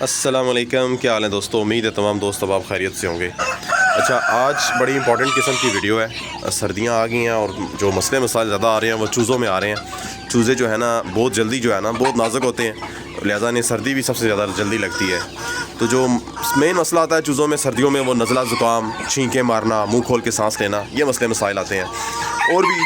अस्सलामुअलैकुम, क्या हाल है दोस्तों। उम्मीद है तमाम दोस्त अब आप खैरियत से होंगे। अच्छा, आज बड़ी इंपॉर्टेंट किस्म की वीडियो है। सर्दियां आ गई हैं और जो मसले मसाइल ज़्यादा आ रहे हैं वो चूज़ों में आ रहे हैं। चूज़े जो है ना बहुत जल्दी जो है ना बहुत नाजुक होते हैं, लिहाजा इन्हें सर्दी भी सबसे ज़्यादा जल्दी लगती है। तो जो मेन मसला आता है चूज़ों में सर्दियों में वो नज़ला ज़ुकाम, छींकें मारना, मुँह खोल के सांस लेना, ये मसले मसाइल आते हैं। और भी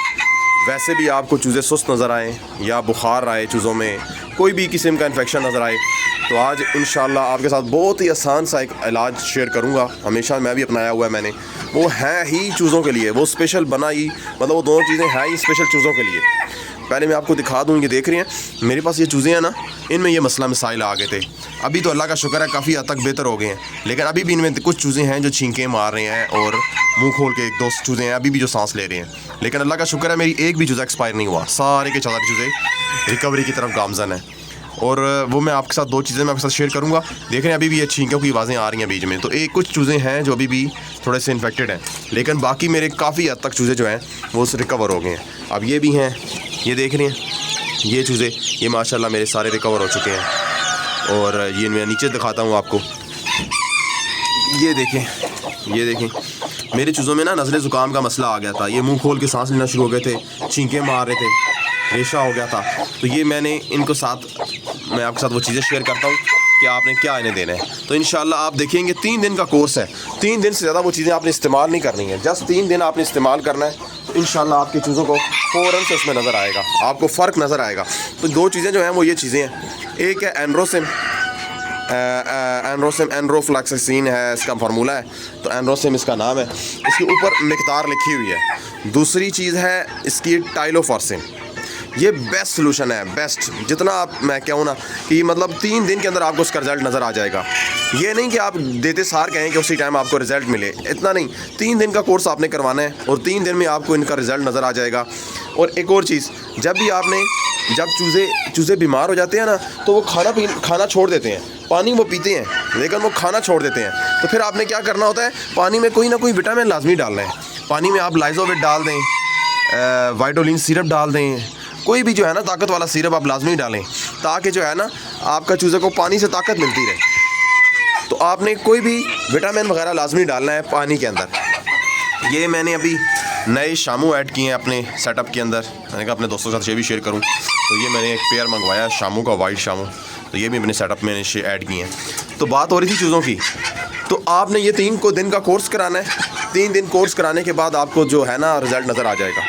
वैसे भी आपको चूज़े सुस्त नज़र आए या बुखार आए, चूज़ों में कोई भी किस्म का इन्फेक्शन नज़र आए, तो आज इंशाल्लाह आपके साथ बहुत ही आसान सा एक इलाज शेयर करूंगा। हमेशा मैं भी अपनाया हुआ है मैंने, वो है ही चूज़ों के लिए, वो स्पेशल बना ही, मतलब वो दोनों चीज़ें हैं ही स्पेशल चूज़ों के लिए। पहले मैं आपको दिखा दूँ, ये देख रहे हैं मेरे पास ये चूज़ें हैं ना, इनमें ये मसला मसाइल आ गए थे। अभी तो अल्लाह का शुक्र है काफ़ी हद तक बेहतर हो गए हैं, लेकिन अभी भी इनमें कुछ चूज़ें हैं जो छींकें मार रहे हैं और मुंह खोल के एक दो चूज़ें हैं अभी भी जो सांस ले रहे हैं। लेकिन अल्लाह का शुक्र है मेरी एक भी चूज़ा एक्सपायर नहीं हुआ, सारे के सारे चूज़े रिकवरी की तरफ गामजन है। और वो मैं आपके साथ दो चीज़ें मैं आपके साथ शेयर करूंगा। देख रहे हैं अभी भी ये छींकों की आवाज़ें आ रही हैं बीच में, तो एक कुछ चूज़ें हैं जो अभी भी थोड़े से इन्फेक्टेड हैं, लेकिन बाकी मेरे काफ़ी हद तक चूज़े जो हैं वो रिकवर हो गए हैं। अब ये भी हैं, ये देख रहे हैं ये चूज़े, ये माशाल्लाह मेरे सारे रिकवर हो चुके हैं। और ये मैं नीचे दिखाता हूँ आपको, ये देखें मेरे चूज़ों में ना नज़ले ज़ुकाम का मसला आ गया था। ये मुँह खोल के सांस लेना शुरू हो गए थे, छींकें मार रहे थे, रेशा हो गया था। तो ये मैंने इनको मैं आपके साथ वो चीज़ें शेयर करता हूँ कि आपने क्या इन्हें देना है। तो इंशाल्लाह आप देखेंगे 3 दिन का कोर्स है, 3 दिन से ज़्यादा वो चीज़ें आपने इस्तेमाल नहीं करनी है, जस्ट 3 दिन आपने इस्तेमाल करना है। तो इंशाल्लाह आपकी चीज़ों को फ़ौरन से उसमें नज़र आएगा, आपको फ़र्क नज़र आएगा। तो दो चीज़ें जो हैं वो ये चीज़ें हैं, एक है एनरोफ्लैक्सिसिन है इसका फार्मूला है, तो एनरोसिम इसका नाम है, इसके ऊपर मिकदार लिखी हुई है। दूसरी चीज़ है इसकी टाइलोफॉर्सिन, ये बेस्ट सोल्यूशन है, बेस्ट। जितना आप मैं कहूँ ना कि मतलब 3 दिन के अंदर आपको उसका रिज़ल्ट नज़र आ जाएगा। ये नहीं कि आप देते सार कहें कि उसी टाइम आपको रिज़ल्ट मिले, इतना नहीं। 3 दिन का कोर्स आपने करवाना है और 3 दिन में आपको इनका रिज़ल्ट नज़र आ जाएगा। और एक और चीज़, जब चूज़े बीमार हो जाते हैं ना, तो वो खाना छोड़ देते हैं, पानी वो पीते हैं लेकिन वो खाना छोड़ देते हैं। तो फिर आपने क्या करना होता है, पानी में कोई ना कोई विटामिन लाजमी डालना है। पानी में आप लाइजोविट डाल दें, वाइटोलिन सिरप डाल दें, कोई भी जो है ना ताकत वाला सिरप आप लाजमी डालें, ताकि जो है ना आपका चूज़े को पानी से ताकत मिलती रहे। तो आपने कोई भी विटामिन वगैरह लाजमी डालना है पानी के अंदर। ये मैंने अभी नए शामू ऐड किए हैं अपने सेटअप के अंदर, मैंने कहा अपने दोस्तों के साथ ये भी शेयर करूं। तो ये मैंने एक पेयर मंगवाया शामू का, वाइट शामू, तो ये भी मैंने सेटअप में ऐड किए हैं। तो बात हो रही थी चीज़ों की, तो आपने ये 3 दिन का कोर्स कराना है। 3 दिन कोर्स कराने के बाद आपको जो है ना रिज़ल्ट नज़र आ जाएगा।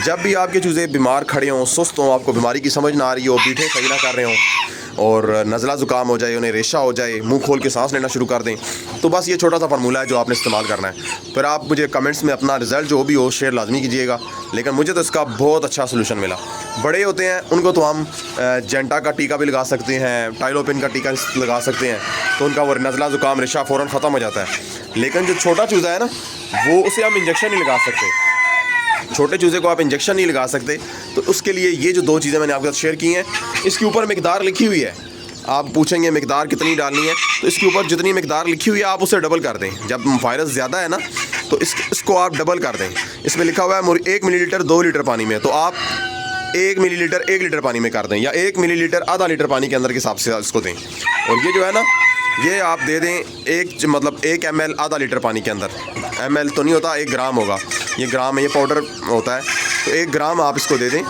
जब भी आपके चूज़े बीमार खड़े हों, सुस्त हों, आपको बीमारी की समझ ना आ रही हो, बीठे सही ना कर रहे हों और नज़ला ज़ुकाम हो जाए, उन्हें रेशा हो जाए, मुंह खोल के सांस लेना शुरू कर दें, तो बस ये छोटा सा फार्मूला है जो आपने इस्तेमाल करना है। फिर आप मुझे कमेंट्स में अपना रिज़ल्ट जो भी हो शेयर लाजमी कीजिएगा। लेकिन मुझे तो इसका बहुत अच्छा सोल्यूशन मिला। बड़े होते हैं उनको तो हम जेंटा का टीका भी लगा सकते हैं, टाइलोपिन का टीका लगा सकते हैं, तो उनका वो नज़ला ज़ुकाम रेशा फ़ौरन ख़त्म हो जाता है। लेकिन जो छोटा चूज़ा है ना, वो उसे हम इंजेक्शन नहीं लगा सकते, छोटे चूज़े को आप इंजेक्शन नहीं लगा सकते। तो उसके लिए ये जो 2 चीज़ें मैंने आपके साथ शेयर की हैं, इसके ऊपर मिकदार लिखी हुई है। आप पूछेंगे मिकदार कितनी डालनी है, तो इसके ऊपर जितनी मिकदार लिखी हुई है आप उसे डबल कर दें। जब वायरस ज़्यादा है ना, तो इसको आप डबल कर दें। इसमें लिखा हुआ है 1 मिलीलीटर 2 लीटर पानी में, तो आप 1 मिलीलीटर 1 लीटर पानी में कर दें, या 1 मिलीलीटर आधा लीटर पानी के अंदर के हिसाब से इसको दें। और ये जो है ना, ये आप दे दें 1 ml आधा लीटर पानी के अंदर। ml तो नहीं होता, 1 ग्राम होगा, ये ग्राम है, ये पाउडर होता है। तो 1 ग्राम आप इसको दे दें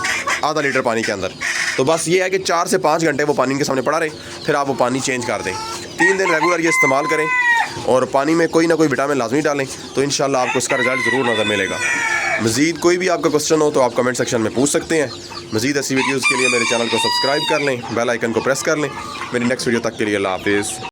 आधा लीटर पानी के अंदर। तो बस ये है कि 4 से 5 घंटे वो पानी के सामने पड़ा रहे, फिर आप वो पानी चेंज कर दें। 3 दिन रेगुलर ये इस्तेमाल करें और पानी में कोई ना कोई विटामिन लाजमी डालें, तो इंशाल्लाह आपको इसका रिज़ल्ट ज़रूर नज़र मिलेगा। मज़ीद कोई भी आपका क्वेश्चन हो तो आप कमेंट सेक्शन में पूछ सकते हैं। मज़ीद ऐसी वीडियोज़ के लिए मेरे चैनल को सब्सक्राइब कर लें, बेल आइकन को प्रेस कर लें। मेरी नेक्स्ट वीडियो तक के लिए अल्लाह हाफ़िज़।